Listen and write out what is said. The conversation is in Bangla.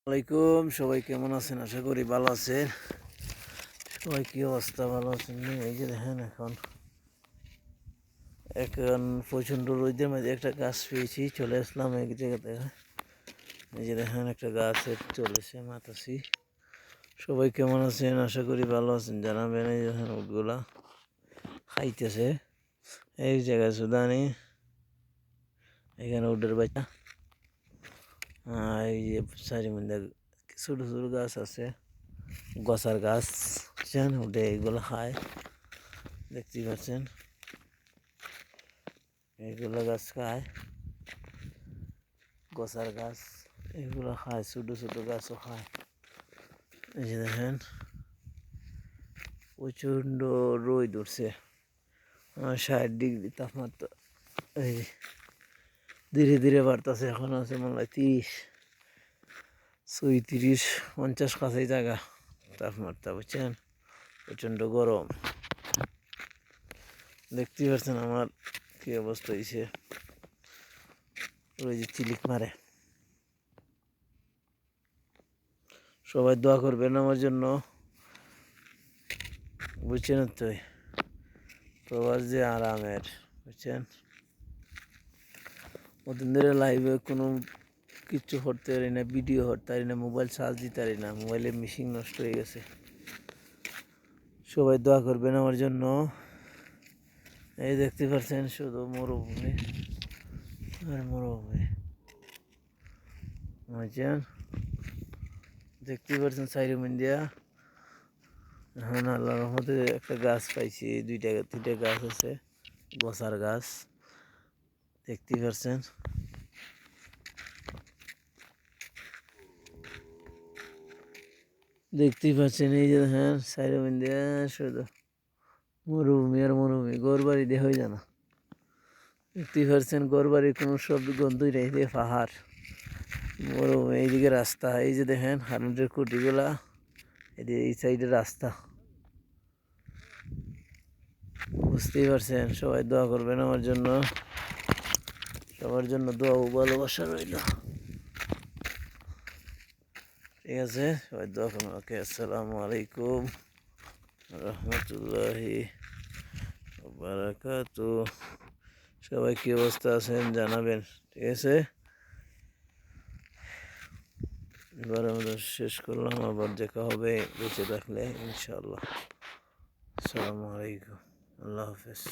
আলাইকুম সবাই কেমন আছেন? আশা করি ভালো আছেন। সবাই কি অবস্থা, ভালো আছেন? এই যে দেখেন এখন এখন প্রচণ্ড রোদের মাঝে একটা গাছ পেয়েছি, চলে আসলাম এক জায়গাতে। এই যে দেখেন একটা গাছে চলেছে মাতাছি। সবাই কেমন আছেন? আশা করি ভালো আছেন, জানাবেন। এই দেখেন উটগুলা খাইতেছে এই জায়গায় সুদানি, এখানে উটের বাচ্চা। এই যে চারি মধ্যে ছোটো ছোটো গাছ আছে, গছার গাছ উঠে এগুলো খায়, দেখতেই পাচ্ছেন। এগুলো গাছ খায়, গছার গাছ এগুলো খায়, ছোটো ছোটো গাছও খায়। এই যে দেখেন প্রচণ্ড রোদ উঠছে, 60 ডিগ্রি তাপমাত্রা। এই ধীরে ধীরে বাড়তেছে, এখন আছে মনে হয় 30, 34, 50 কাছেই জায়গা তাপমাত্রা, বুঝছেন। প্রচণ্ড গরম, দেখতেই পাচ্ছেন আমার কি অবস্থা হয়েছে। ওই যে চিলিক মারে। সবাই দোয়া করবেন আমার জন্য, বুঝছেন তো। প্রবাস যে আরামের, বুঝছেন। ওদিন ধরে লাইভে কোনো কিচ্ছু করতে পারি না, ভিডিও করতে পারি না, মোবাইল চার্জ দিতে পারি না, মোবাইলের মেশিন নষ্ট হয়ে গেছে। সবাই দোয়া করবেন আমার জন্য। এই দেখতে পাচ্ছেন শুধু মরুভূমি আর মরুভূমি, বুঝছেন। দেখতে পাচ্ছেন সাইরুম ইন্ডিয়া। এখন আল্লাহর রহমতে একটা গাছ পাইছি, 2-3টা গাছ আছে, গছার গাছ, দেখতেই পাচ্ছেন। দেখতেই পাচ্ছেন এই যে হ্যাঁ সাইরুম ইন্ডিয়া, শুধু মরুভূমি আর মরুভূমি, ঘর বাড়ি দিয়ে হয়ে জানা। দেখতেই পাচ্ছেন ঘর বাড়ির কোনো শব্দ গন্ধই নেই, দিয়ে পাহাড়, মরুভূমি, এইদিকে রাস্তা। এই যে দেখেন কারেন্টের খুঁটিগুলা, এদিকে এই সাইডে রাস্তা, বুঝতেই পারছেন। সবাই দোয়া করবেন আমার জন্য, সবার জন্য দোয়া ও ভালোবাসা রইল, ঠিক আছে। সবাই দোয়া করুন। ওকে, আসসালামু আলাইকুম রহমতুল্লাহি বারাকাতু। সবাই কি অবস্থা আছেন জানাবেন, ঠিক আছে। এবার আমরা শেষ করলাম, আবার দেখা হবে বেঁচে থাকলে ইনশাআল্লাহ। আসসালামু আলাইকুম, আল্লাহ হাফেজ।